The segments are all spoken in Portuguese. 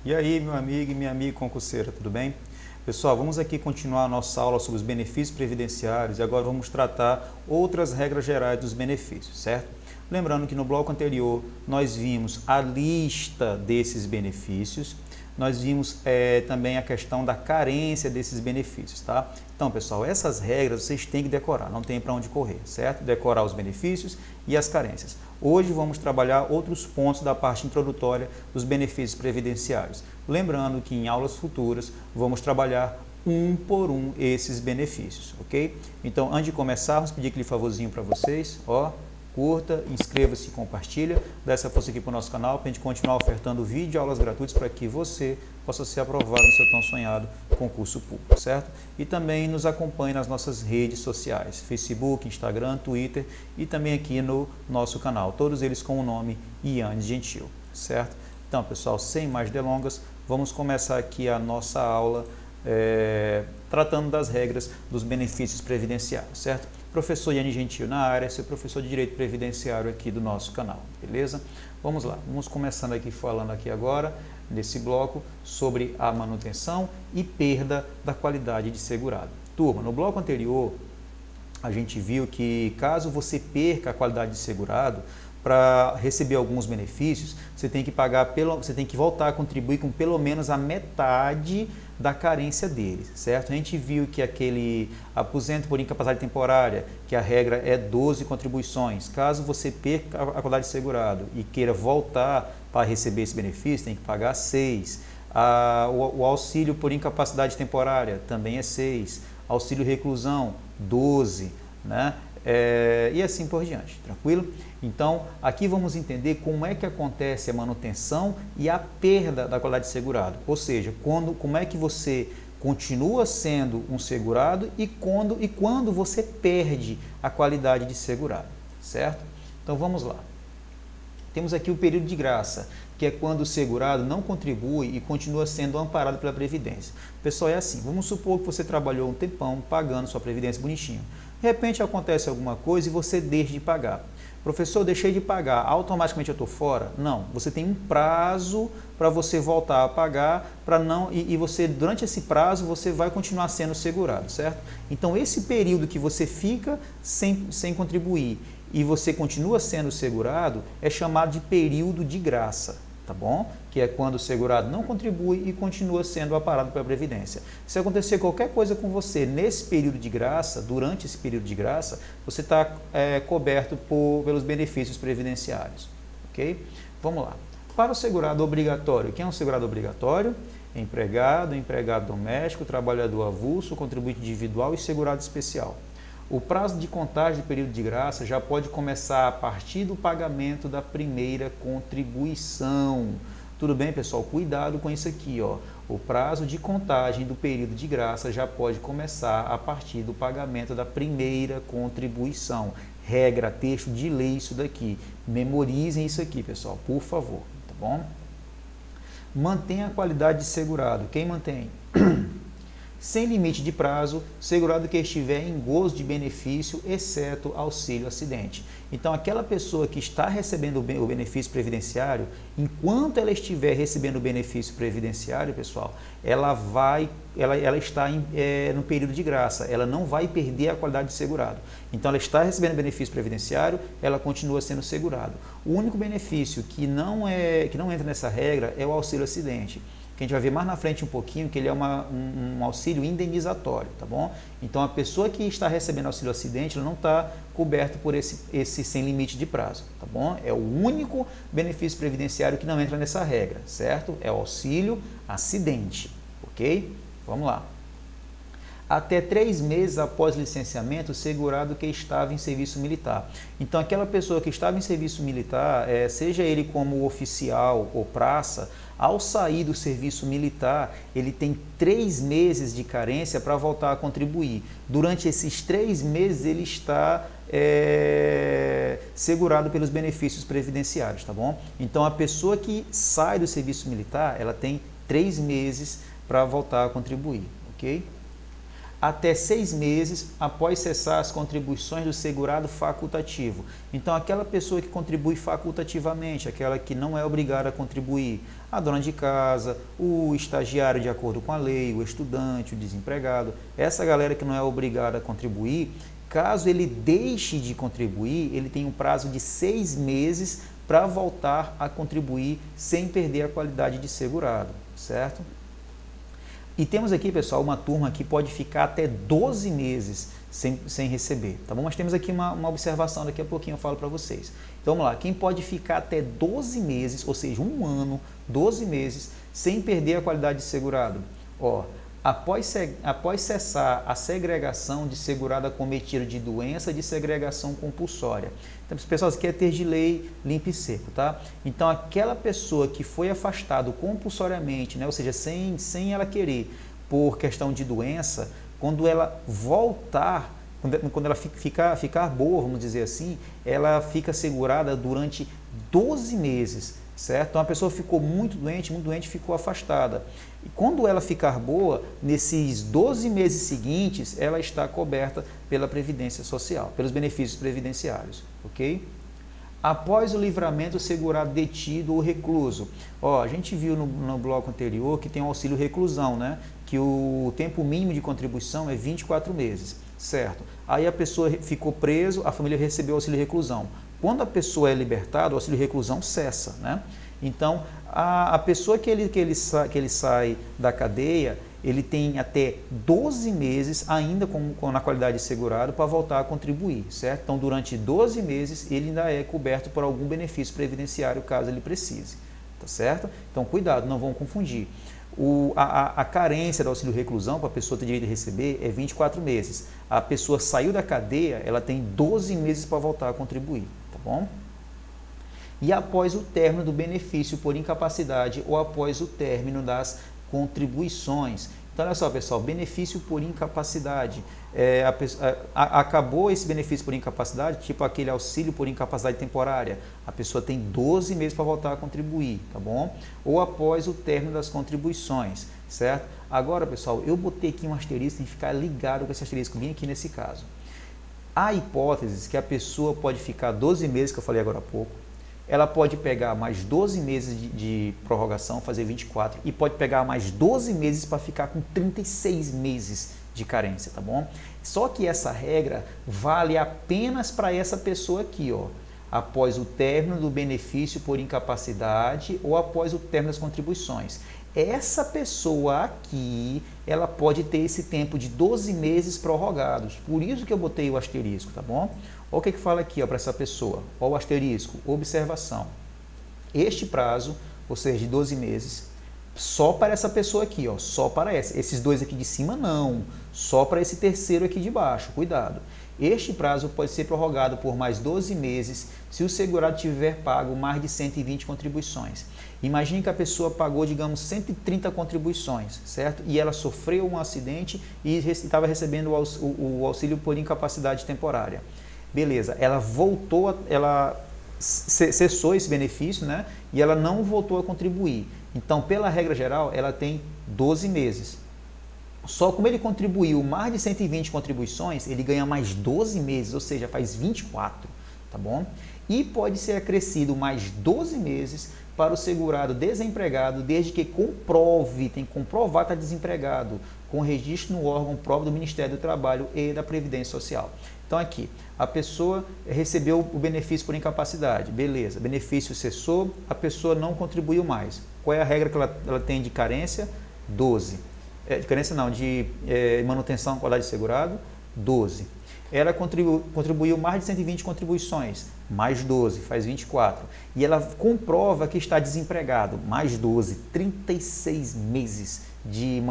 E aí, meu amigo e minha amiga concurseira, tudo bem? Pessoal, vamos aqui continuar a nossa aula sobre os benefícios previdenciários e agora vamos tratar outras regras gerais dos benefícios, certo? Lembrando que no bloco anterior nós vimos a lista desses benefícios, nós vimos também a questão da carência desses benefícios, tá? Então, pessoal, essas regras vocês têm que decorar, não tem para onde correr, certo? Decorar os benefícios e as carências. Hoje vamos trabalhar outros pontos da parte introdutória dos benefícios previdenciários. Lembrando que em aulas futuras vamos trabalhar um por um esses benefícios, ok? Então, antes de começar, vamos pedir aquele favorzinho para vocês, ó. Curta, inscreva-se e compartilha, dá essa força aqui para o nosso canal para a gente continuar ofertando vídeo e aulas gratuitas para que você possa ser aprovado no seu tão sonhado concurso público, certo? E também nos acompanhe nas nossas redes sociais, Facebook, Instagram, Twitter e também aqui no nosso canal, todos eles com o nome Ianes Gentil, certo? Então, pessoal, sem mais delongas, vamos começar aqui a nossa aula tratando das regras dos benefícios previdenciários, certo? Professor Ianes Gentil na área, seu professor de Direito Previdenciário aqui do nosso canal, beleza? Vamos lá, vamos começando aqui falando aqui agora, nesse bloco, sobre a manutenção e perda da qualidade de segurado. Turma, no bloco anterior, a gente viu que caso você perca a qualidade de segurado, para receber alguns benefícios, você tem que voltar a contribuir com pelo menos a metade da carência dele, certo? A gente viu que aquele aposento por incapacidade temporária, que a regra é 12 contribuições. Caso você perca a qualidade de segurado e queira voltar para receber esse benefício, tem que pagar 6. O auxílio por incapacidade temporária também é 6. Auxílio reclusão, 12, né? E assim por diante, tranquilo? Então, aqui vamos entender como é que acontece a manutenção e a perda da qualidade de segurado, ou seja, como é que você continua sendo um segurado e quando você perde a qualidade de segurado, certo? Então, vamos lá. Temos aqui o período de graça, que é quando o segurado não contribui e continua sendo amparado pela Previdência. Pessoal, é assim, vamos supor que você trabalhou um tempão pagando sua Previdência bonitinho. De repente acontece alguma coisa e você deixa de pagar. Professor, deixei de pagar, automaticamente eu estou fora? Não, você tem um prazo para você voltar a pagar, você, durante esse prazo, você vai continuar sendo segurado, certo? Então, esse período que você fica sem contribuir e você continua sendo segurado é chamado de período de graça, tá bom? Que é quando o segurado não contribui e continua sendo amparado pela Previdência. Se acontecer qualquer coisa com você nesse período de graça, durante esse período de graça, você está coberto pelos benefícios previdenciários, ok? Vamos lá. Para o segurado obrigatório, quem é um segurado obrigatório? Empregado, empregado doméstico, trabalhador avulso, contribuinte individual e segurado especial. O prazo de contagem do período de graça já pode começar a partir do pagamento da primeira contribuição. Tudo bem, pessoal? Cuidado com isso aqui, ó. O prazo de contagem do período de graça já pode começar a partir do pagamento da primeira contribuição. Regra, texto de lei, isso daqui. Memorizem isso aqui, pessoal, por favor, tá bom? Mantenha a qualidade de segurado. Quem mantém? Sem limite de prazo, segurado que estiver em gozo de benefício, exceto auxílio acidente. Então, aquela pessoa que está recebendo o benefício previdenciário, enquanto ela estiver recebendo o benefício previdenciário, pessoal, ela está no período de graça, ela não vai perder a qualidade de segurado. Então, ela está recebendo benefício previdenciário, ela continua sendo segurado. O único benefício que não entra nessa regra é o auxílio acidente, que a gente vai ver mais na frente um pouquinho, que ele é um auxílio indenizatório, tá bom? Então, a pessoa que está recebendo auxílio acidente, ela não está coberta por esse sem limite de prazo, tá bom? É o único benefício previdenciário que não entra nessa regra, certo? É o auxílio acidente, ok? Vamos lá. Até 3 meses após licenciamento, o segurado que estava em serviço militar. Então, aquela pessoa que estava em serviço militar, seja ele como oficial ou praça, ao sair do serviço militar, ele tem 3 meses de carência para voltar a contribuir. Durante esses 3 meses, ele está segurado pelos benefícios previdenciários, tá bom? Então, a pessoa que sai do serviço militar, ela tem 3 meses para voltar a contribuir, ok? até 6 meses após cessar as contribuições do segurado facultativo. Então, aquela pessoa que contribui facultativamente, aquela que não é obrigada a contribuir, a dona de casa, o estagiário de acordo com a lei, o estudante, o desempregado, essa galera que não é obrigada a contribuir, caso ele deixe de contribuir, ele tem um prazo de 6 meses para voltar a contribuir sem perder a qualidade de segurado, certo? E temos aqui, pessoal, uma turma que pode ficar até 12 meses sem receber, tá bom? Mas temos aqui uma observação, daqui a pouquinho eu falo para vocês. Então, vamos lá, quem pode ficar até 12 meses, ou seja, 1 ano, 12 meses, sem perder a qualidade de segurado? Ó, após cessar a segregação de segurado acometido de doença de segregação compulsória. Então, pessoal, isso aqui é ter de lei limpo e seco, tá? Então, aquela pessoa que foi afastado compulsoriamente, né, ou seja, sem ela querer, por questão de doença, quando ela voltar, quando ela ficar boa, vamos dizer assim, ela fica segurada durante 12 meses, certo? Então, a pessoa ficou muito doente, ficou afastada. E quando ela ficar boa, nesses 12 meses seguintes, ela está coberta pela Previdência Social, pelos benefícios previdenciários, ok? Após o livramento, o segurado detido ou recluso. Ó, a gente viu no bloco anterior que tem o auxílio reclusão, né? Que o tempo mínimo de contribuição é 24 meses, certo? Aí a pessoa ficou preso, a família recebeu o auxílio reclusão. Quando a pessoa é libertada, o auxílio reclusão cessa, né? Então, a pessoa que ele sai da cadeia, ele tem até 12 meses ainda na qualidade de segurado para voltar a contribuir, certo? Então, durante 12 meses, ele ainda é coberto por algum benefício previdenciário, caso ele precise, tá certo? Então, cuidado, não vão confundir. A carência do auxílio reclusão para a pessoa ter direito de receber é 24 meses. A pessoa saiu da cadeia, ela tem 12 meses para voltar a contribuir, tá bom? E após o término do benefício por incapacidade ou após o término das contribuições. Então, olha só, pessoal, benefício por incapacidade. Acabou esse benefício por incapacidade, tipo aquele auxílio por incapacidade temporária. A pessoa tem 12 meses para voltar a contribuir, tá bom? Ou após o término das contribuições, certo? Agora, pessoal, eu botei aqui um asterisco, tem que ficar ligado com esse asterisco, bem aqui nesse caso. Há hipóteses que a pessoa pode ficar 12 meses, que eu falei agora há pouco, ela pode pegar mais 12 meses de prorrogação, fazer 24, e pode pegar mais 12 meses para ficar com 36 meses de carência, tá bom? Só que essa regra vale apenas para essa pessoa aqui, ó, após o término do benefício por incapacidade ou após o término das contribuições. Essa pessoa aqui, ela pode ter esse tempo de 12 meses prorrogados, por isso que eu botei o asterisco, tá bom? Olha o que fala aqui para essa pessoa, olha o asterisco, observação. Este prazo, ou seja, de 12 meses, só para essa pessoa aqui, ó, só para essa. Esses dois aqui de cima não, só para esse terceiro aqui de baixo, cuidado. Este prazo pode ser prorrogado por mais 12 meses se o segurado tiver pago mais de 120 contribuições. Imagine que a pessoa pagou, digamos, 130 contribuições, certo? E ela sofreu um acidente e estava recebendo o auxílio por incapacidade temporária. Beleza, ela voltou, ela cessou esse benefício, né? E ela não voltou a contribuir. Então, pela regra geral, ela tem 12 meses. Só como ele contribuiu mais de 120 contribuições, ele ganha mais 12 meses, ou seja, faz 24, tá bom? E pode ser acrescido mais 12 meses para o segurado desempregado, desde que comprove, tem que comprovar que está desempregado, com registro no órgão próprio do Ministério do Trabalho e da Previdência Social. Então aqui, a pessoa recebeu o benefício por incapacidade, beleza, benefício cessou, a pessoa não contribuiu mais. Qual é a regra que ela tem de carência? 12. De carência não, de manutenção da qualidade de segurado? 12. Ela contribuiu mais de 120 contribuições, mais 12, faz 24. E ela comprova que está desempregado, mais 12, 36 meses de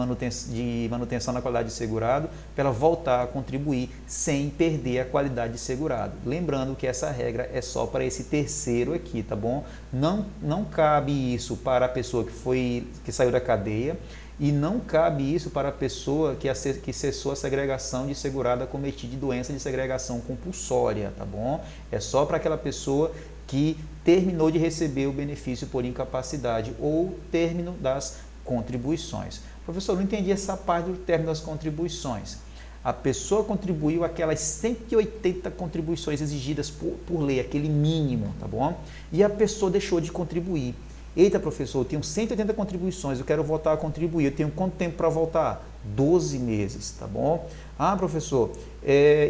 manutenção da qualidade de segurado para ela voltar a contribuir sem perder a qualidade de segurado. Lembrando que essa regra é só para esse terceiro aqui, tá bom? Não cabe isso para a pessoa que saiu da cadeia e não cabe isso para a pessoa que cessou a segregação de segurado acometido de doença de segregação compulsória, tá bom? É só para aquela pessoa que terminou de receber o benefício por incapacidade ou término das contribuições. Professor, não entendi essa parte do término das contribuições. A pessoa contribuiu aquelas 180 contribuições exigidas por lei, aquele mínimo, tá bom? E a pessoa deixou de contribuir. Eita, professor, eu tenho 180 contribuições, eu quero voltar a contribuir, eu tenho quanto tempo para voltar? 12 meses, tá bom? Ah, professor,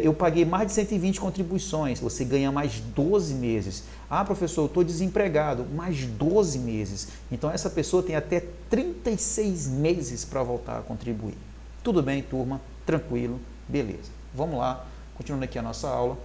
eu paguei mais de 120 contribuições, você ganha mais 12 meses. Ah, professor, eu estou desempregado, mais 12 meses. Então, essa pessoa tem até 36 meses para voltar a contribuir. Tudo bem, turma? Tranquilo? Beleza. Vamos lá, continuando aqui a nossa aula.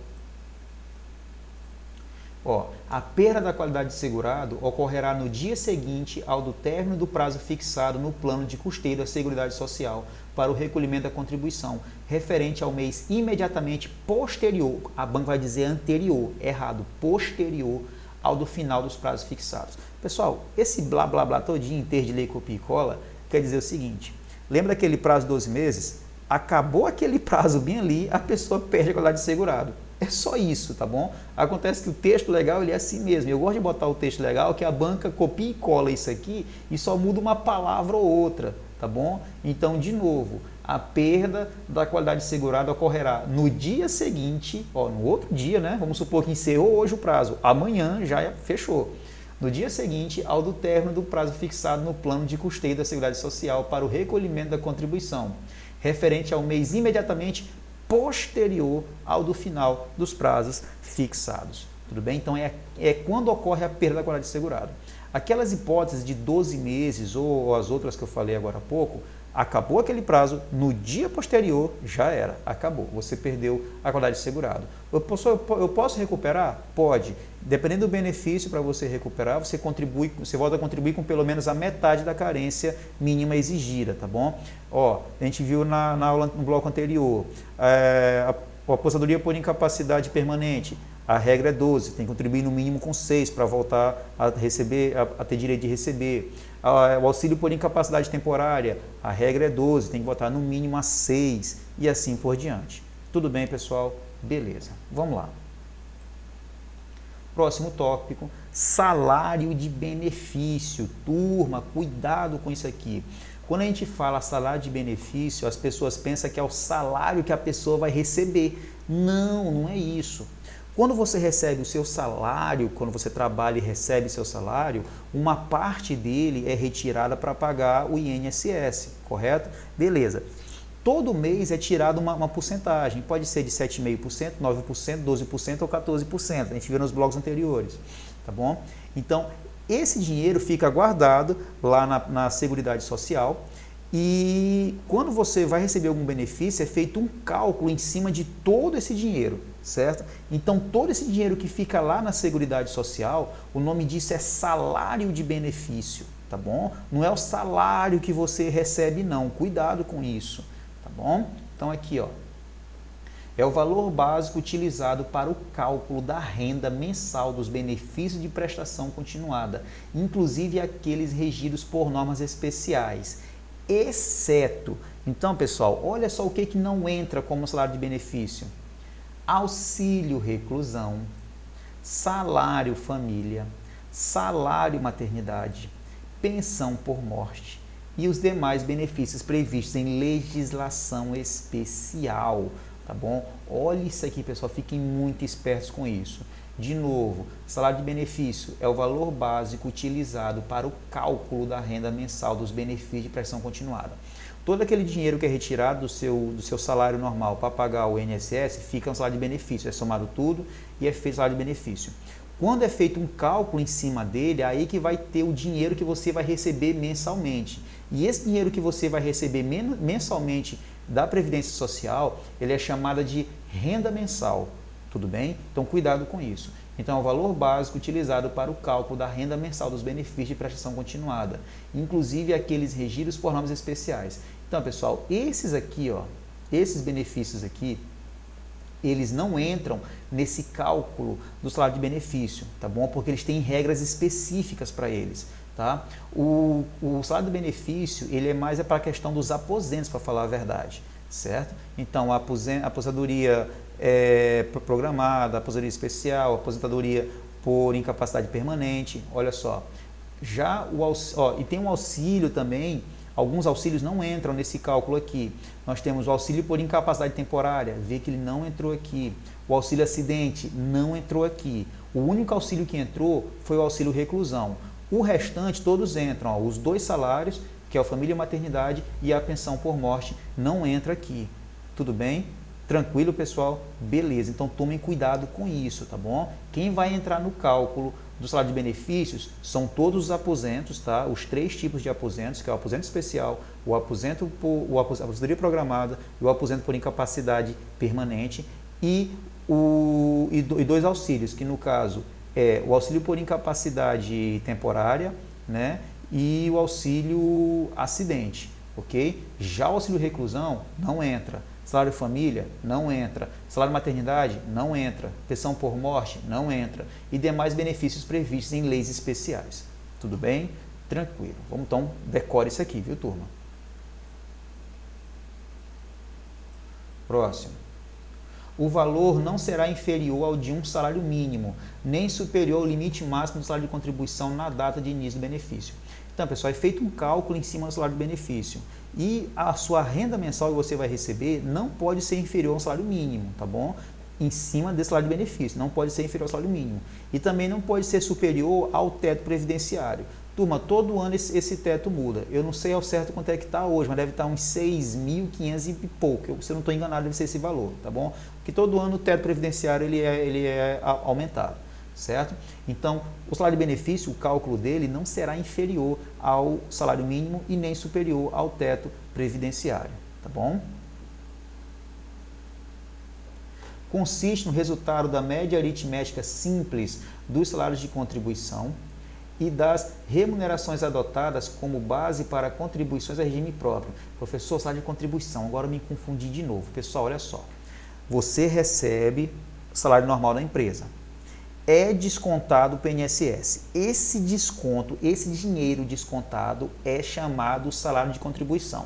A perda da qualidade de segurado ocorrerá no dia seguinte ao do término do prazo fixado no plano de custeio da Seguridade Social para o recolhimento da contribuição, referente ao mês imediatamente posterior, a banca vai dizer anterior, errado, posterior ao do final dos prazos fixados. Pessoal, esse blá blá blá todinho, ter de lei, copia e cola, quer dizer o seguinte, lembra daquele prazo de 12 meses? Acabou aquele prazo bem ali, a pessoa perde a qualidade de segurado. É só isso, tá bom? Acontece que o texto legal ele é assim mesmo. Eu gosto de botar o texto legal que a banca copia e cola isso aqui e só muda uma palavra ou outra, tá bom? Então, de novo, a perda da qualidade segurada ocorrerá no dia seguinte, no outro dia, né? Vamos supor que encerrou hoje o prazo, amanhã já fechou. No dia seguinte ao do término do prazo fixado no plano de custeio da Seguridade Social para o recolhimento da contribuição, referente ao mês imediatamente posterior ao do final dos prazos fixados. Tudo bem? Então, é quando ocorre a perda da qualidade de segurado. Aquelas hipóteses de 12 meses ou as outras que eu falei agora há pouco, acabou aquele prazo, no dia posterior já era, acabou, você perdeu a qualidade de segurado. Eu posso recuperar? Pode. Dependendo do benefício para você recuperar, você volta a contribuir com pelo menos a metade da carência mínima exigida, tá bom? A gente viu na aula no bloco anterior, a aposentadoria por incapacidade permanente, a regra é 12, tem que contribuir no mínimo com 6 para voltar a receber, a ter direito de receber. O auxílio por incapacidade temporária, a regra é 12, tem que botar no mínimo a 6 e assim por diante. Tudo bem, pessoal? Beleza. Vamos lá. Próximo tópico, salário de benefício. Turma, cuidado com isso aqui. Quando a gente fala salário de benefício, as pessoas pensam que é o salário que a pessoa vai receber. Não, não é isso. Quando você recebe o seu salário, quando você trabalha e recebe seu salário, uma parte dele é retirada para pagar o INSS, correto? Beleza. Todo mês é tirado uma porcentagem, pode ser de 7,5%, 9%, 12% ou 14%, a gente viu nos blocos anteriores, tá bom? Então, esse dinheiro fica guardado lá na Seguridade Social e quando você vai receber algum benefício, é feito um cálculo em cima de todo esse dinheiro, certo? Então, todo esse dinheiro que fica lá na Seguridade Social, o nome disso é salário de benefício, tá bom? Não é o salário que você recebe, não. Cuidado com isso, tá bom? Então, aqui, é o valor básico utilizado para o cálculo da renda mensal dos benefícios de prestação continuada, inclusive aqueles regidos por normas especiais, exceto... Então, pessoal, olha só o que não entra como salário de benefício. Auxílio reclusão, salário família, salário maternidade, pensão por morte e os demais benefícios previstos em legislação especial, tá bom? Olha isso aqui, pessoal, fiquem muito espertos com isso. De novo, salário de benefício é o valor básico utilizado para o cálculo da renda mensal dos benefícios de prestação continuada. Todo aquele dinheiro que é retirado do seu salário normal para pagar o INSS fica um salário de benefício, é somado tudo e é feito salário de benefício. Quando é feito um cálculo em cima dele, aí que vai ter o dinheiro que você vai receber mensalmente. E esse dinheiro que você vai receber mensalmente da Previdência Social, ele é chamada de renda mensal, tudo bem? Então, cuidado com isso. Então, é o valor básico utilizado para o cálculo da renda mensal dos benefícios de prestação continuada, inclusive aqueles regidos por normas especiais. Então, pessoal, esses aqui, esses benefícios aqui, eles não entram nesse cálculo do salário de benefício, tá bom? Porque eles têm regras específicas para eles, tá? O salário de benefício, ele é mais para a questão dos aposentos, para falar a verdade, certo? Então, a aposentadoria programada, aposentadoria especial, aposentadoria por incapacidade permanente, olha só. Já e tem um auxílio também Alguns auxílios não entram nesse cálculo aqui. Nós temos o auxílio por incapacidade temporária, vê que ele não entrou aqui. O auxílio acidente não entrou aqui. O único auxílio que entrou foi o auxílio reclusão. O restante todos entram, ó, os 2 salários, que é a família e maternidade, e a pensão por morte não entra aqui. Tudo bem? Tranquilo, pessoal? Beleza, então tomem cuidado com isso, tá bom? Quem vai entrar no cálculo do salário de benefícios são todos os aposentos, tá? Os 3 tipos de aposentos, que é o aposento especial, o aposento por aposentadoria programada e o aposento por incapacidade permanente e 2 auxílios, que no caso é o auxílio por incapacidade temporária, né? E o auxílio acidente, ok? Já o auxílio reclusão não entra. Salário família, não entra. Salário maternidade, não entra. Pensão por morte, não entra. E demais benefícios previstos em leis especiais. Tudo bem? Tranquilo. Vamos então, decore isso aqui, viu, turma? Próximo. O valor não será inferior ao de um salário mínimo, nem superior ao limite máximo do salário de contribuição na data de início do benefício. Então, pessoal, é feito um cálculo em cima do salário de benefício. E a sua renda mensal que você vai receber não pode ser inferior ao salário mínimo, tá bom? Em cima desse salário de benefício, não pode ser inferior ao salário mínimo. E também não pode ser superior ao teto previdenciário. Turma, todo ano esse teto muda. Eu não sei ao certo quanto é que está hoje, mas deve estar uns 6.500 e pouco. Se eu não estou enganado, deve ser esse valor, tá bom? Porque todo ano o teto previdenciário ele é aumentado, certo? Então, o salário de benefício, o cálculo dele não será inferior ao salário mínimo e nem superior ao teto previdenciário, tá bom? Consiste no resultado da média aritmética simples dos salários de contribuição e das remunerações adotadas como base para contribuições a regime próprio. Professor, salário de contribuição, agora eu me confundi de novo. Pessoal, olha só. Você recebe o salário normal da empresa. É descontado o INSS. Esse desconto, esse dinheiro descontado é chamado salário de contribuição.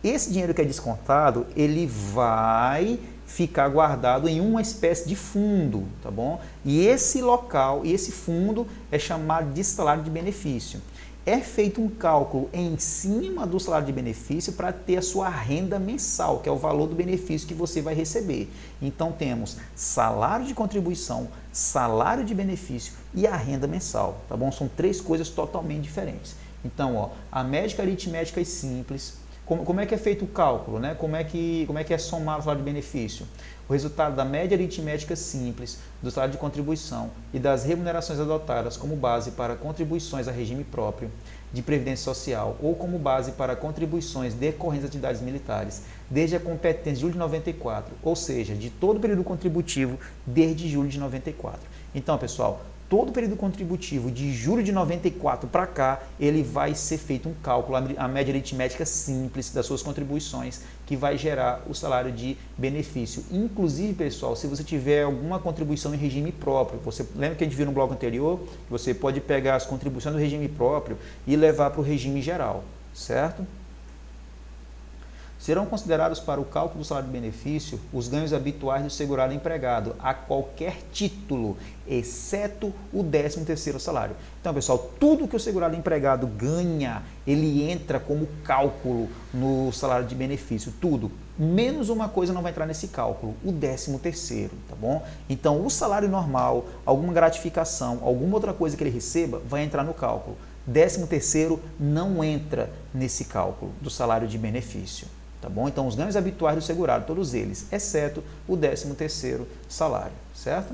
Esse dinheiro que é descontado, ele vai ficar guardado em uma espécie de fundo, tá bom? E esse local, e esse fundo é chamado de salário de benefício. É feito um cálculo em cima do salário de benefício para ter a sua renda mensal, que é o valor do benefício que você vai receber. Então temos salário de contribuição, salário de benefício e a renda mensal, tá bom? São 3 coisas totalmente diferentes. Então, ó, a média aritmética é simples. Como é que é feito o cálculo, né? Como é que é somado o salário de benefício? O resultado da média aritmética simples, do salário de contribuição e das remunerações adotadas como base para contribuições a regime próprio de previdência social ou como base para contribuições decorrentes de atividades militares, desde a competência de julho de 94, ou seja, de todo o período contributivo desde julho de 94. Então, pessoal, todo o período contributivo de julho de 94 para cá, ele vai ser feito um cálculo, a média aritmética simples das suas contribuições, que vai gerar o salário de benefício. Inclusive, pessoal, se você tiver alguma contribuição em regime próprio, você lembra que a gente viu no bloco anterior, você pode pegar as contribuições do regime próprio e levar para o regime geral, certo? Serão considerados para o cálculo do salário de benefício os ganhos habituais do segurado empregado, a qualquer título, exceto o 13º salário. Então, pessoal, tudo que o segurado empregado ganha, ele entra como cálculo no salário de benefício, tudo. Menos uma coisa não vai entrar nesse cálculo, o 13º, tá bom? Então, o salário normal, alguma gratificação, alguma outra coisa que ele receba, vai entrar no cálculo. 13º não entra nesse cálculo do salário de benefício. Tá bom? Então, os ganhos habituais do segurado, todos eles, exceto o 13º salário, certo?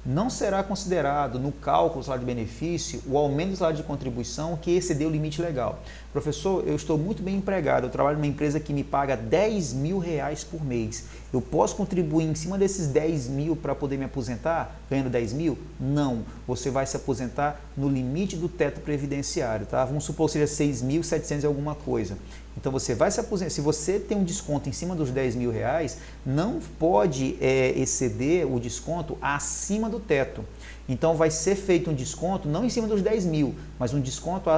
Não será considerado no cálculo do salário de benefício o aumento do salário de contribuição que excedeu o limite legal. Professor, eu estou muito bem empregado, eu trabalho numa empresa que me paga R$10.000 por mês. Eu posso contribuir em cima desses 10 mil para poder me aposentar, ganhando 10 mil? Não, você vai se aposentar no limite do teto previdenciário, tá? Vamos supor que seja 6.700 e alguma coisa. Então você vai se aposentar, se você tem um desconto em cima dos R$10.000, não pode exceder o desconto acima do teto. Então vai ser feito um desconto não em cima dos 10 mil, mas um desconto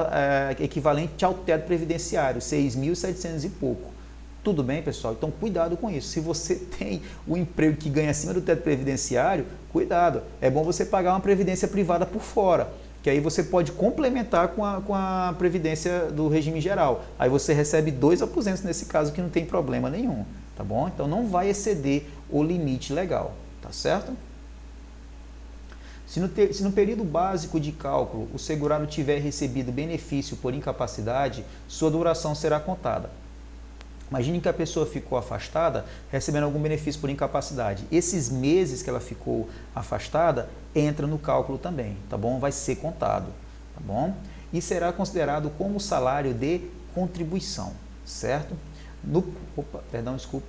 equivalente ao teto previdenciário, 6.700 e pouco. Tudo bem, pessoal? Então, cuidado com isso. Se você tem um emprego que ganha acima do teto previdenciário, cuidado. É bom você pagar uma previdência privada por fora. que aí você pode complementar com a previdência do regime geral. Aí você recebe 2 aposentos nesse caso, que não tem problema nenhum, tá bom? Então não vai exceder o limite legal, tá certo? Se no período básico de cálculo o segurado tiver recebido benefício por incapacidade, sua duração será contada. Imagine que a pessoa ficou afastada recebendo algum benefício por incapacidade. Esses meses que ela ficou afastada entra no cálculo também, tá bom? Vai ser contado, tá bom? E será considerado como salário de contribuição, certo? Deixa eu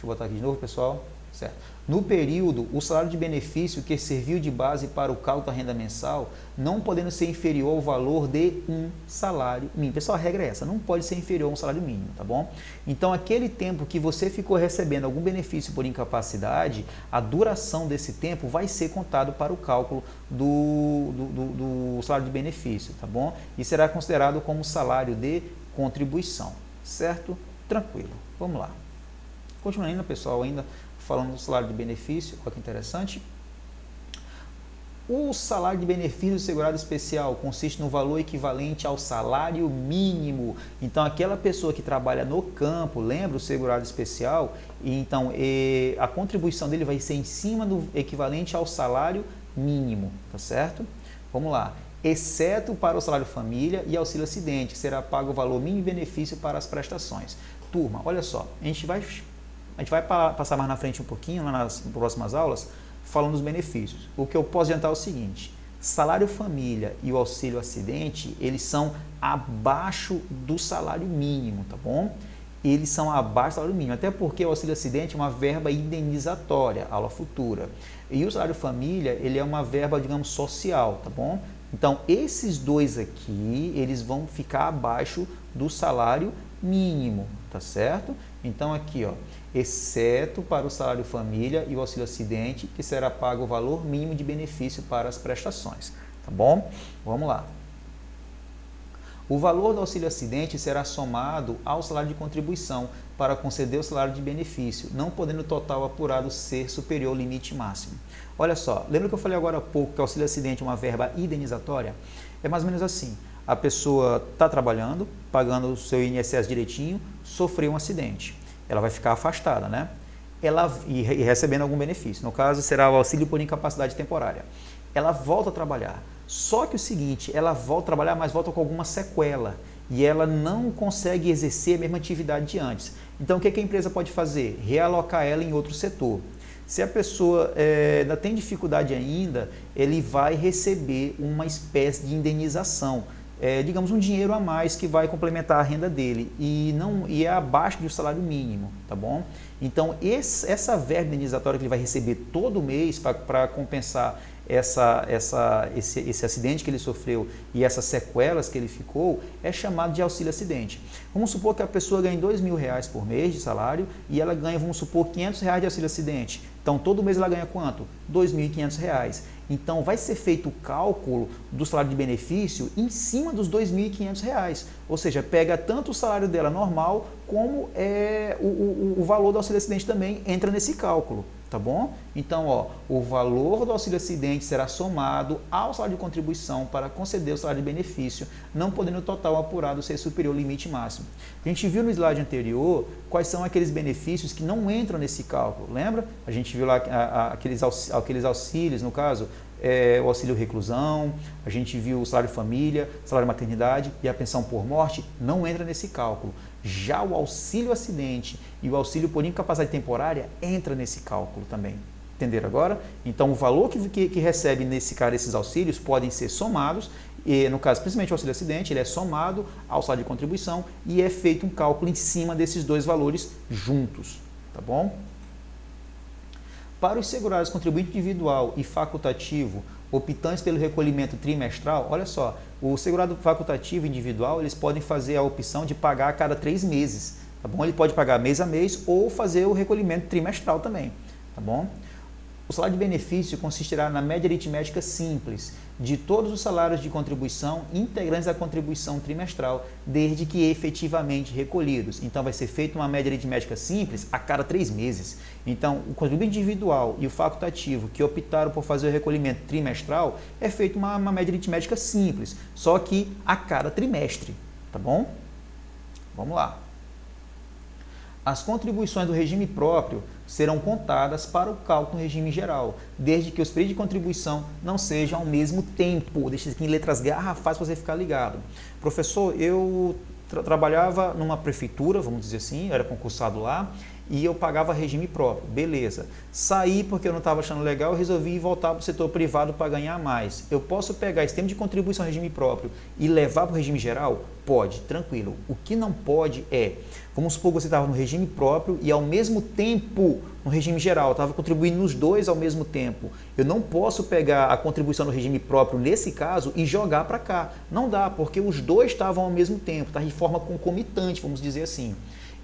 botar aqui de novo, pessoal. Certo. No período, o salário de benefício que serviu de base para o cálculo da renda mensal, não podendo ser inferior ao valor de um salário mínimo. Pessoal, a regra é essa, não pode ser inferior a um salário mínimo, tá bom? Então, aquele tempo que você ficou recebendo algum benefício por incapacidade, a duração desse tempo vai ser contado para o cálculo do salário de benefício, tá bom? E será considerado como salário de contribuição, certo? Tranquilo. Vamos lá. Continuando ainda, pessoal, falando do salário de benefício, olha que interessante. O salário de benefício do segurado especial consiste no valor equivalente ao salário mínimo. Então, aquela pessoa que trabalha no campo, lembra o segurado especial? Então, a contribuição dele vai ser em cima do equivalente ao salário mínimo, tá certo? Vamos lá. Exceto para o salário família e auxílio acidente, que será pago o valor mínimo de benefício para as prestações. Turma, olha só, a gente vai passar mais na frente um pouquinho, lá nas próximas aulas, falando dos benefícios. O que eu posso adiantar é o seguinte: salário família e o auxílio acidente, eles são abaixo do salário mínimo, tá bom? Eles são abaixo do salário mínimo, até porque o auxílio acidente é uma verba indenizatória, aula futura. E o salário família, ele é uma verba, digamos, social, tá bom? Então, esses dois aqui, eles vão ficar abaixo do salário mínimo, tá certo? Então, aqui, ó, exceto para o salário família e o auxílio acidente, que será pago o valor mínimo de benefício para as prestações, tá bom? Vamos lá. O valor do auxílio acidente será somado ao salário de contribuição para conceder o salário de benefício, não podendo o total apurado ser superior ao limite máximo. Olha só, lembra que eu falei agora há pouco que o auxílio acidente é uma verba indenizatória? É mais ou menos assim. A pessoa está trabalhando, pagando o seu INSS direitinho, sofreu um acidente. Ela vai ficar afastada, né? E recebendo algum benefício. No caso, será o auxílio por incapacidade temporária. Ela volta a trabalhar. Só que o seguinte, ela volta a trabalhar, mas volta com alguma sequela. E ela não consegue exercer a mesma atividade de antes. Então, o que a empresa pode fazer? Realocar ela em outro setor. Se a pessoa ainda tem dificuldade ainda, ele vai receber uma espécie de indenização. Digamos, um dinheiro a mais que vai complementar a renda dele e é abaixo do salário mínimo, tá bom? Então, essa verba indenizatória que ele vai receber todo mês para compensar esse acidente que ele sofreu e essas sequelas que ele ficou, é chamado de auxílio acidente. Vamos supor que a pessoa ganhe R$2.000 por mês de salário e ela ganha, vamos supor, R$500 de auxílio acidente. Então, todo mês ela ganha quanto? R$2.500. Então, vai ser feito o cálculo do salário de benefício em cima dos R$2.500. Ou seja, pega tanto o salário dela normal como o valor do auxílio acidente também entra nesse cálculo. Tá bom? Então, ó, o valor do auxílio acidente será somado ao salário de contribuição para conceder o salário de benefício, não podendo o total apurado ser superior ao limite máximo. A gente viu no slide anterior quais são aqueles benefícios que não entram nesse cálculo, lembra? A gente viu lá aqueles auxílios, no caso, o auxílio reclusão, a gente viu o salário família, salário maternidade e a pensão por morte, não entra nesse cálculo. Já o auxílio acidente e o auxílio por incapacidade temporária entra nesse cálculo também. Entenderam agora? Então, o valor que recebe nesse cara esses auxílios podem ser somados, e no caso, principalmente o auxílio acidente, ele é somado ao salário de contribuição e é feito um cálculo em cima desses dois valores juntos, tá bom? Para os segurados contribuinte individual e facultativo, optantes pelo recolhimento trimestral, olha só, o segurado facultativo individual, eles podem fazer a opção de pagar a cada 3 meses, tá bom? Ele pode pagar mês a mês ou fazer o recolhimento trimestral também, tá bom? O salário de benefício consistirá na média aritmética simples de todos os salários de contribuição integrantes da contribuição trimestral, desde que efetivamente recolhidos. Então, vai ser feita uma média aritmética simples a cada 3 meses. Então, o contribuinte individual e o facultativo que optaram por fazer o recolhimento trimestral, é feita uma média aritmética simples, só que a cada trimestre, tá bom? Vamos lá. As contribuições do regime próprio serão contadas para o cálculo no regime geral, desde que os períodos de contribuição não sejam ao mesmo tempo. Deixa aqui em letras garrafais para você ficar ligado. Professor, eu trabalhava numa prefeitura, vamos dizer assim, eu era concursado lá, e eu pagava regime próprio, beleza. Saí porque eu não estava achando legal, eu resolvi voltar para o setor privado para ganhar mais. Eu posso pegar esse tempo de contribuição ao regime próprio e levar para o regime geral? Pode, tranquilo. O que não pode é, vamos supor que você estava no regime próprio e ao mesmo tempo no regime geral, estava contribuindo nos dois ao mesmo tempo. Eu não posso pegar a contribuição no regime próprio nesse caso e jogar para cá. Não dá, porque os dois estavam ao mesmo tempo, tá? De forma concomitante, vamos dizer assim.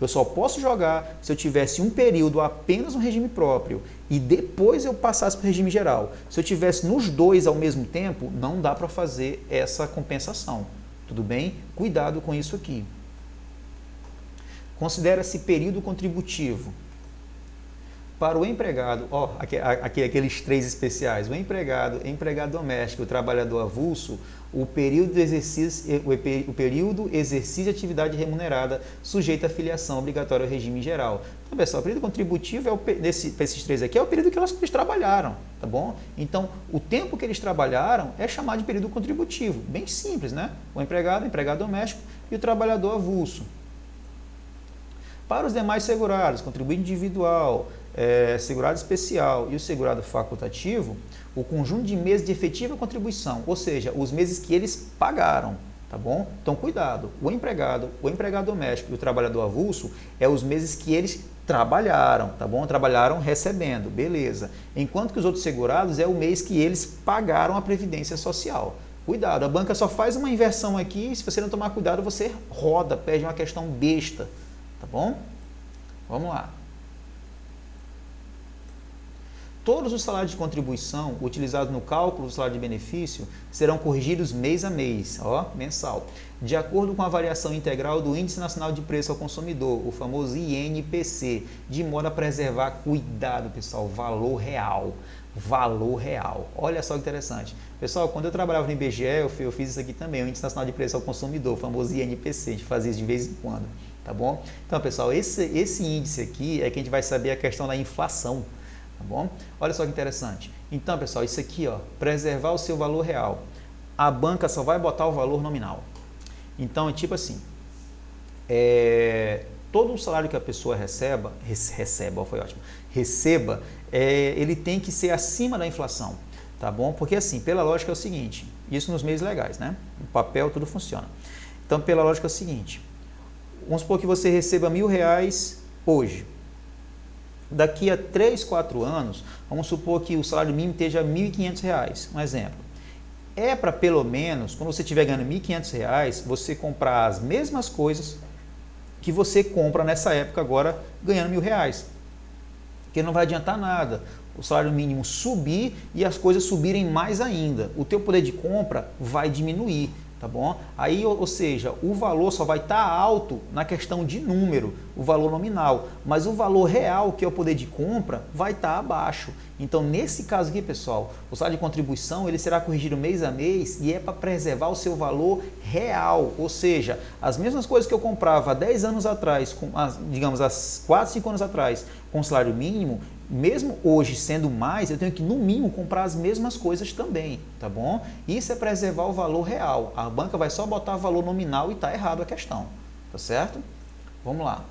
Eu só posso jogar se eu tivesse um período apenas no regime próprio e depois eu passasse para o regime geral. Se eu tivesse nos dois ao mesmo tempo, não dá para fazer essa compensação. Tudo bem? Cuidado com isso aqui. Considera-se período contributivo. Para o empregado, aqueles 3 especiais, o empregado doméstico, o trabalhador avulso, o período de exercício de atividade remunerada sujeito à filiação obrigatória ao regime geral. Então, pessoal, o período contributivo, esses 3 aqui, é o período que eles trabalharam, tá bom? Então, o tempo que eles trabalharam é chamado de período contributivo, bem simples, né? O empregado doméstico e o trabalhador avulso. Para os demais segurados, contribuinte individual, segurado especial e o segurado facultativo, o conjunto de meses de efetiva contribuição, ou seja, os meses que eles pagaram, tá bom? Então, cuidado, o empregado doméstico e o trabalhador avulso é os meses que eles trabalharam, tá bom? Trabalharam recebendo, beleza. Enquanto que os outros segurados é o mês que eles pagaram a Previdência Social. Cuidado, a banca só faz uma inversão aqui e se você não tomar cuidado, você roda, perde uma questão besta, tá bom? Vamos lá. Todos os salários de contribuição utilizados no cálculo do salário de benefício serão corrigidos mês a mês, mensal, de acordo com a variação integral do Índice Nacional de Preço ao Consumidor, o famoso INPC, de modo a preservar, cuidado pessoal, valor real. Valor real. Olha só que interessante. Pessoal, quando eu trabalhava no IBGE, eu fiz isso aqui também, o Índice Nacional de Preço ao Consumidor, o famoso INPC, a gente fazia isso de vez em quando, tá bom? Então, pessoal, esse índice aqui é que a gente vai saber a questão da inflação. Tá bom? Olha só que interessante. Então, pessoal, isso aqui, preservar o seu valor real. A banca só vai botar o valor nominal. Então, é tipo assim, todo o salário que a pessoa receba, ele tem que ser acima da inflação, tá bom? Porque assim, pela lógica é o seguinte, isso nos meios legais, né? No papel tudo funciona. Então, pela lógica é o seguinte, vamos supor que você receba R$1.000 hoje. Daqui a 3, 4 anos, vamos supor que o salário mínimo esteja R$1.500, um exemplo. É para pelo menos, quando você estiver ganhando R$1.500, você comprar as mesmas coisas que você compra nessa época agora ganhando R$1.000. Porque não vai adiantar nada o salário mínimo subir e as coisas subirem mais ainda. O teu poder de compra vai diminuir. Tá bom? Aí, ou seja, o valor só vai estar alto na questão de número, o valor nominal, mas o valor real, que é o poder de compra, vai estar abaixo. Então, nesse caso aqui, pessoal, o salário de contribuição ele será corrigido mês a mês e é para preservar o seu valor real, ou seja, as mesmas coisas que eu comprava há 10 anos atrás, digamos, há 4, 5 anos atrás, com o salário mínimo, mesmo hoje sendo mais, eu tenho que, no mínimo, comprar as mesmas coisas também, tá bom? Isso é preservar o valor real. A banca vai só botar valor nominal e está errado a questão, tá certo? Vamos lá.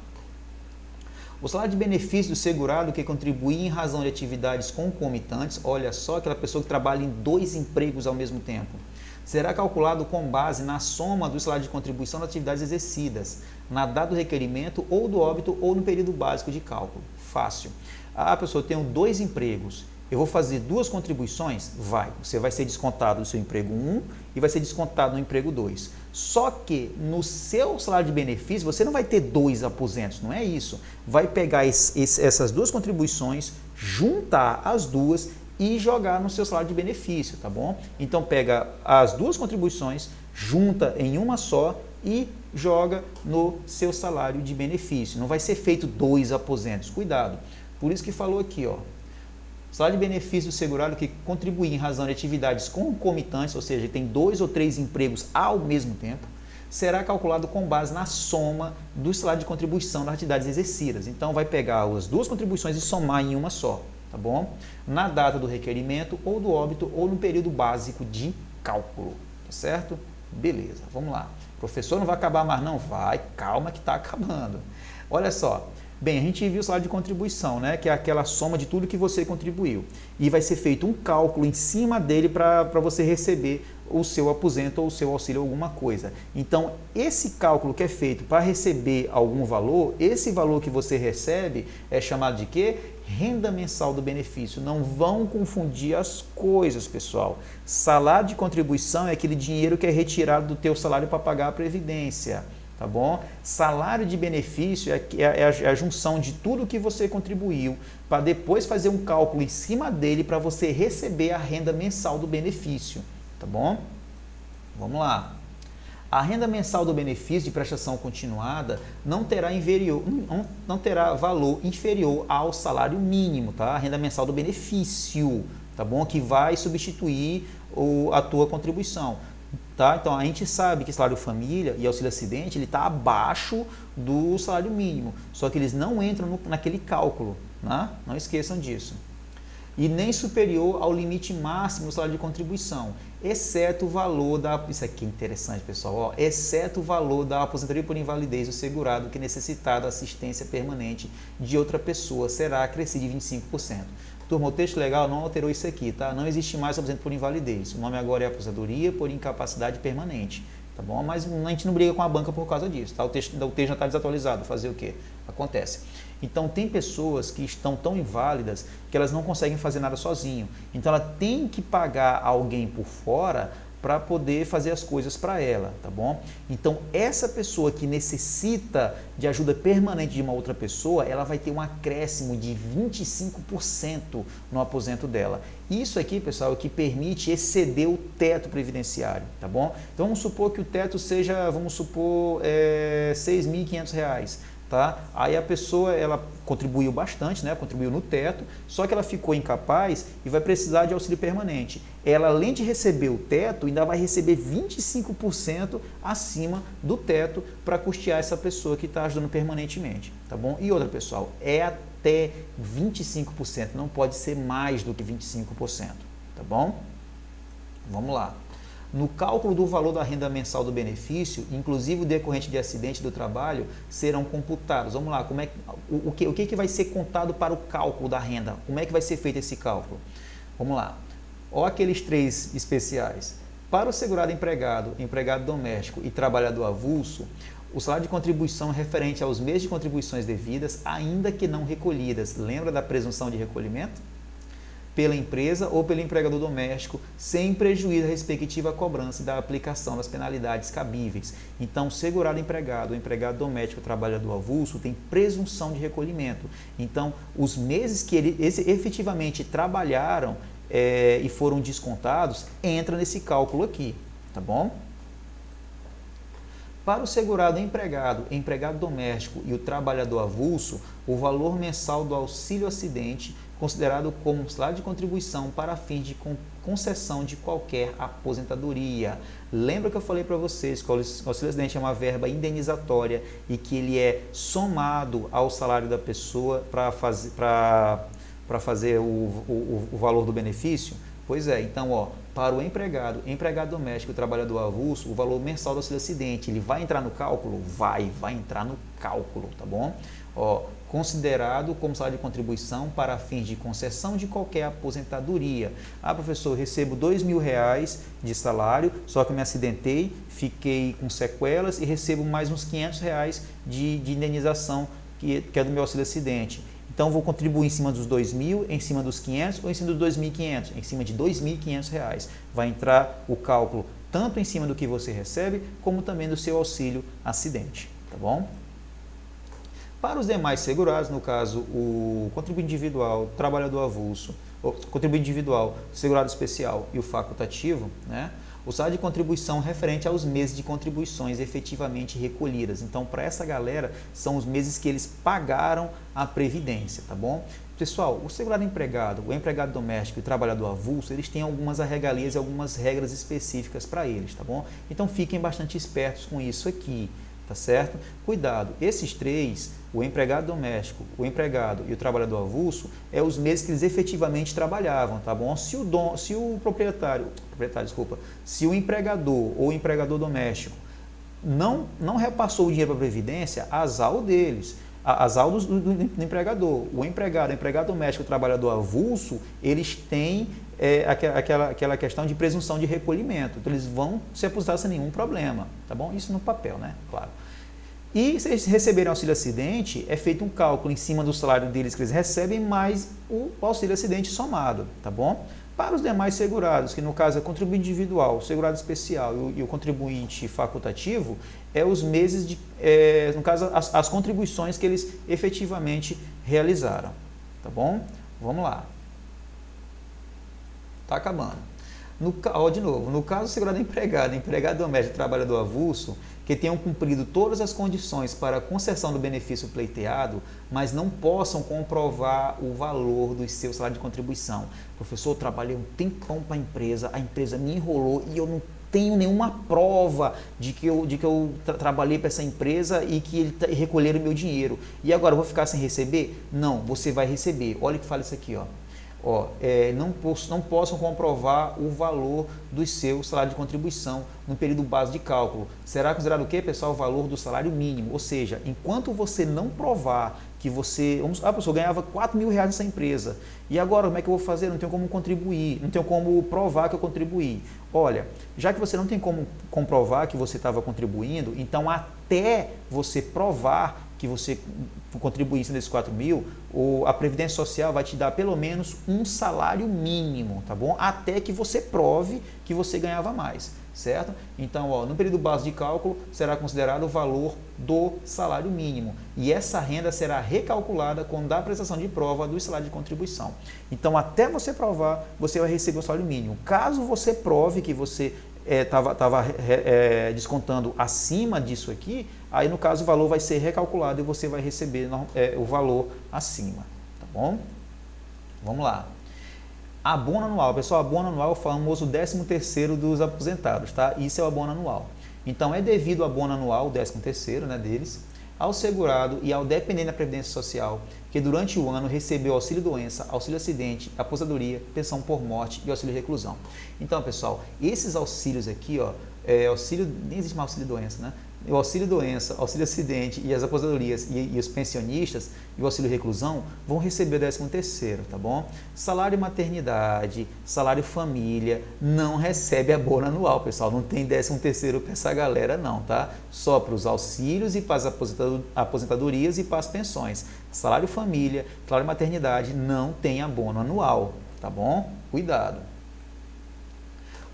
O salário de benefício do segurado que contribui em razão de atividades concomitantes, olha só, aquela pessoa que trabalha em 2 empregos ao mesmo tempo, será calculado com base na soma do salário de contribuição das atividades exercidas, na data do requerimento ou do óbito ou no período básico de cálculo. Fácil. Ah, pessoal, eu tenho 2 empregos, eu vou fazer 2 contribuições? Vai. Você vai ser descontado do seu emprego 1 e vai ser descontado no emprego 2. Só que no seu salário de benefício, você não vai ter 2 aposentos, não é isso. Vai pegar essas 2 contribuições, juntar as duas e jogar no seu salário de benefício, tá bom? Então pega as duas contribuições, junta em uma só e joga no seu salário de benefício. Não vai ser feito 2 aposentos, cuidado. Por isso que falou aqui, ó, salário de benefício do segurado que contribui em razão de atividades concomitantes, ou seja, tem 2 ou 3 empregos ao mesmo tempo, será calculado com base na soma do salário de contribuição das atividades exercidas. Então, vai pegar as duas contribuições e somar em uma só, tá bom? Na data do requerimento, ou do óbito, ou no período básico de cálculo, tá certo? Beleza, vamos lá. Professor, não vai acabar mais não? Vai, calma que está acabando. Olha só. Bem, a gente viu o salário de contribuição, né, que é aquela soma de tudo que você contribuiu. E vai ser feito um cálculo em cima dele para você receber o seu aposento ou o seu auxílio alguma coisa. Então, esse cálculo que é feito para receber algum valor, esse valor que você recebe é chamado de quê? Renda mensal do benefício. Não vão confundir as coisas, pessoal. Salário de contribuição é aquele dinheiro que é retirado do teu salário para pagar a previdência. Tá bom? Salário de benefício é a junção de tudo que você contribuiu para depois fazer um cálculo em cima dele para você receber a renda mensal do benefício. Tá bom? Vamos lá. A renda mensal do benefício de prestação continuada não terá valor inferior ao salário mínimo, tá? A renda mensal do benefício, tá bom? Que vai substituir a tua contribuição. Tá? Então, a gente sabe que salário família e auxílio acidente ele está abaixo do salário mínimo, só que eles não entram naquele cálculo, né? Não esqueçam disso. E nem superior ao limite máximo do salário de contribuição, exceto o valor da... Isso aqui é interessante, pessoal. Ó, exceto o valor da aposentadoria por invalidez do segurado que necessitar da assistência permanente de outra pessoa será acrescido de 25%. Turma, o texto legal não alterou isso aqui, tá? Não existe mais aposentadoria por invalidez. O nome agora é aposentadoria por incapacidade permanente, tá bom? Mas a gente não briga com a banca por causa disso, tá? O texto já está desatualizado. Fazer o quê? Acontece. Então, tem pessoas que estão tão inválidas que elas não conseguem fazer nada sozinho. Então, ela tem que pagar alguém por fora para poder fazer as coisas para ela, tá bom? Então, essa pessoa que necessita de ajuda permanente de uma outra pessoa, ela vai ter um acréscimo de 25% no aposento dela. Isso aqui, pessoal, é o que permite exceder o teto previdenciário, tá bom? Então, vamos supor que o teto seja, vamos supor, R$ 6.500. Tá? Aí a pessoa ela contribuiu bastante, né? Contribuiu no teto, só que ela ficou incapaz e vai precisar de auxílio permanente. Ela, além de receber o teto, ainda vai receber 25% acima do teto para custear essa pessoa que está ajudando permanentemente. Tá bom? E outra, pessoal, é até 25%, não pode ser mais do que 25%. Tá bom? Vamos lá. No cálculo do valor da renda mensal do benefício, inclusive o decorrente de acidente do trabalho, serão computados. Vamos lá, o que vai ser contado para o cálculo da renda? Como é que vai ser feito esse cálculo? Vamos lá. Ó aqueles 3 especiais. Para o segurado empregado, empregado doméstico e trabalhador avulso, o salário de contribuição é referente aos meses de contribuições devidas, ainda que não recolhidas. Lembra da presunção de recolhimento? Pela empresa ou pelo empregador doméstico, sem prejuízo à respectiva cobrança da aplicação das penalidades cabíveis. Então, segurado empregado, empregado doméstico, trabalhador avulso, tem presunção de recolhimento. Então, os meses que eles efetivamente trabalharam e foram descontados, entra nesse cálculo aqui, tá bom? Para o segurado empregado, empregado doméstico e o trabalhador avulso, o valor mensal do auxílio acidente considerado como salário de contribuição para fins de concessão de qualquer aposentadoria. Lembra que eu falei para vocês que o auxílio acidente é uma verba indenizatória e que ele é somado ao salário da pessoa para fazer o valor do benefício? Pois é, então, ó, para o empregado doméstico e trabalhador avulso, o valor mensal do auxílio acidente, ele vai entrar no cálculo? Vai entrar no cálculo, tá bom? Ó, considerado como salário de contribuição para fins de concessão de qualquer aposentadoria. Ah, professor, eu recebo R$2.000 de salário, só que eu me acidentei, fiquei com sequelas e recebo mais uns R$500 de indenização que é do meu auxílio acidente. Então, vou contribuir em cima dos 2.000, em cima dos 500 ou em cima dos 2.500? Em cima de R$2.500. Vai entrar o cálculo tanto em cima do que você recebe, como também do seu auxílio acidente, tá bom? Para os demais segurados, no caso, o contribuinte individual, trabalhador avulso, o contribuinte individual, o segurado especial e o facultativo, né? O salário de contribuição referente aos meses de contribuições efetivamente recolhidas. Então, para essa galera, são os meses que eles pagaram a previdência, tá bom? Pessoal, o segurado empregado, o empregado doméstico e o trabalhador avulso, eles têm algumas regalias e algumas regras específicas para eles, tá bom? Então, fiquem bastante espertos com isso aqui, tá certo? Cuidado, esses três, o empregado doméstico, o empregado e o trabalhador avulso, é os meses que eles efetivamente trabalhavam, tá bom? Se o proprietário, se o empregador ou o empregador doméstico não repassou o dinheiro para a Previdência, azar o deles, azar do empregador. O empregado doméstico, o trabalhador avulso, eles têm aquela questão de presunção de recolhimento. Então, eles vão se aposentar sem nenhum problema, tá bom? Isso no papel, né? Claro. E se eles receberem auxílio acidente, é feito um cálculo em cima do salário deles que eles recebem, mais o auxílio acidente somado, tá bom? Para os demais segurados, que no caso é o contribuinte individual, o segurado especial e o contribuinte facultativo, é os meses no caso, as contribuições que eles efetivamente realizaram, tá bom? Vamos lá. Tá acabando. De novo, no caso do segurado empregado doméstico, trabalhador avulso, que tenham cumprido todas as condições para a concessão do benefício pleiteado, mas não possam comprovar o valor do seu salário de contribuição. Professor, eu trabalhei um tempão para a empresa me enrolou e eu não tenho nenhuma prova de que eu trabalhei para essa empresa e que eles recolheram meu dinheiro. E agora eu vou ficar sem receber? Não, você vai receber. Olha o que fala isso aqui, ó. Não possam comprovar o valor do seu salário de contribuição no período base de cálculo. Será considerado o quê, pessoal? O valor do salário mínimo. Ou seja, enquanto você não provar que você... professor, ganhava R$4.000 nessa empresa. E agora, como é que eu vou fazer? Não tenho como contribuir, não tenho como provar que eu contribuí. Olha, já que você não tem como comprovar que você estava contribuindo, então até você provar que você contribuísse nesses 4.000, a Previdência Social vai te dar pelo menos um salário mínimo, tá bom? Até que você prove que você ganhava mais, certo? Então, no período base de cálculo, será considerado o valor do salário mínimo. E essa renda será recalculada quando dá a prestação de prova do salário de contribuição. Então, até você provar, você vai receber o salário mínimo. Caso você prove que você estava descontando acima disso aqui, aí no caso o valor vai ser recalculado e você vai receber o valor acima, tá bom? Vamos lá. Abono anual, pessoal, abono anual é o famoso 13º dos aposentados, tá? Isso é o abono anual. Então é devido ao abono anual, o 13º, né, deles, ao segurado e ao dependente da Previdência Social, que durante o ano recebeu auxílio-doença, auxílio-acidente, aposentadoria, pensão por morte e auxílio-reclusão. Então, pessoal, esses auxílios aqui, ó, nem existe mais auxílio-doença, né? O auxílio-doença, auxílio-acidente e as aposentadorias e os pensionistas e o auxílio-reclusão vão receber o 13º, tá bom? Salário maternidade, salário família, não recebe abono anual, pessoal. Não tem 13º para essa galera não, tá? Só para os auxílios e para as aposentadorias e para as pensões. Salário família, salário maternidade não tem abono anual, tá bom? Cuidado.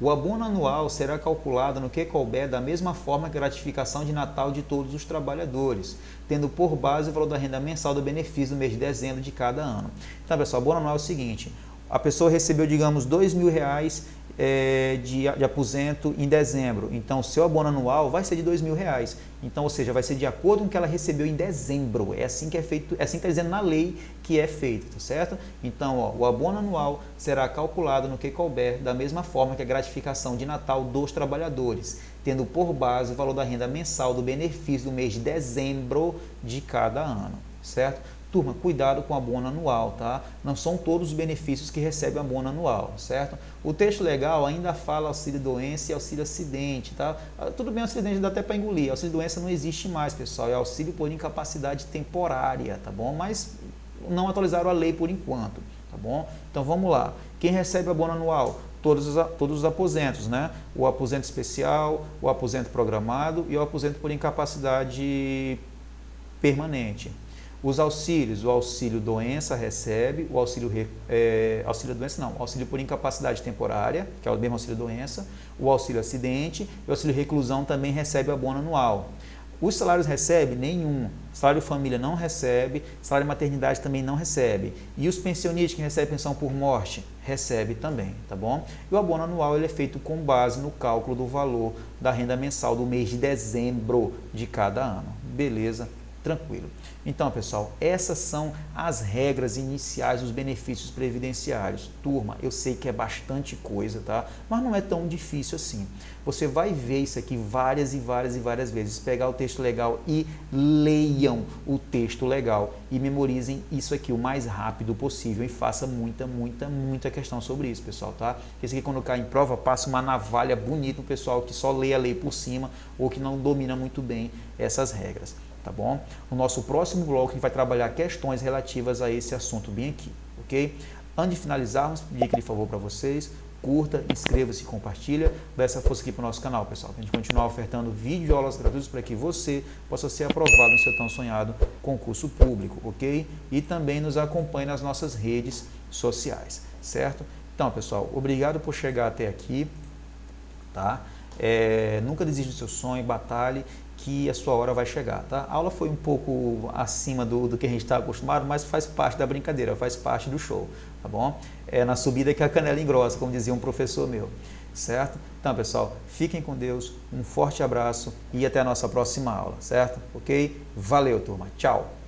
O abono anual será calculado no que couber da mesma forma que a gratificação de Natal de todos os trabalhadores, tendo por base o valor da renda mensal do benefício do mês de dezembro de cada ano. Então, pessoal, o abono anual é o seguinte, a pessoa recebeu, digamos, R$2.000 de aposento em dezembro, então o seu abono anual vai ser de R$2.000, então, ou seja, vai ser de acordo com o que ela recebeu em dezembro, é assim que é feito, é assim que está dizendo na lei que é feito, tá certo? Então, ó, o abono anual será calculado no que couber da mesma forma que a gratificação de Natal dos trabalhadores, tendo por base o valor da renda mensal do benefício do mês de dezembro de cada ano, certo? Turma, cuidado com o abono anual, tá? Não são todos os benefícios que recebem abono anual, certo? O texto legal ainda fala auxílio-doença e auxílio-acidente, tá? Tudo bem, auxílio-acidente dá até para engolir. Auxílio-doença não existe mais, pessoal. É auxílio por incapacidade temporária, tá bom? Mas não atualizaram a lei por enquanto, tá bom? Então, vamos lá. Quem recebe abono anual? Todos os aposentos, né? O aposento especial, o aposento programado e o aposento por incapacidade permanente. Os auxílios, o auxílio-doença recebe, o auxílio-doença não, o auxílio por incapacidade temporária, que é o mesmo auxílio-doença, o auxílio-acidente e o auxílio-reclusão também recebe abono anual. Os salários recebem? Nenhum. Salário família não recebe, salário maternidade também não recebe. E os pensionistas que recebem pensão por morte? Recebe também, tá bom? E o abono anual ele é feito com base no cálculo do valor da renda mensal do mês de dezembro de cada ano. Beleza? Tranquilo. Então, pessoal, essas são as regras iniciais dos benefícios previdenciários. Turma, eu sei que é bastante coisa, tá? Mas não é tão difícil assim. Você vai ver isso aqui várias e várias vezes. Pegar o texto legal e leiam o texto legal e memorizem isso aqui o mais rápido possível e faça muita questão sobre isso, pessoal, tá? Esse aqui, quando cai em prova, passa uma navalha bonita no pessoal que só lê a lei por cima ou que não domina muito bem essas regras. Tá bom? No nosso próximo bloco, a gente vai trabalhar questões relativas a esse assunto bem aqui, ok? Antes de finalizarmos, pedir aquele favor para vocês, curta, inscreva-se e compartilha, dá essa força aqui para o nosso canal, pessoal, para a gente continuar ofertando vídeo e aulas gratuitas para que você possa ser aprovado no seu tão sonhado concurso público, ok? E também nos acompanhe nas nossas redes sociais, certo? Então, pessoal, obrigado por chegar até aqui, tá? Nunca desista do seu sonho, batalhe, que a sua hora vai chegar, tá? A aula foi um pouco acima do que a gente está acostumado, mas faz parte da brincadeira, faz parte do show, tá bom? É na subida que a canela engrossa, como dizia um professor meu, certo? Então, pessoal, fiquem com Deus, um forte abraço e até a nossa próxima aula, certo? Ok? Valeu, turma. Tchau!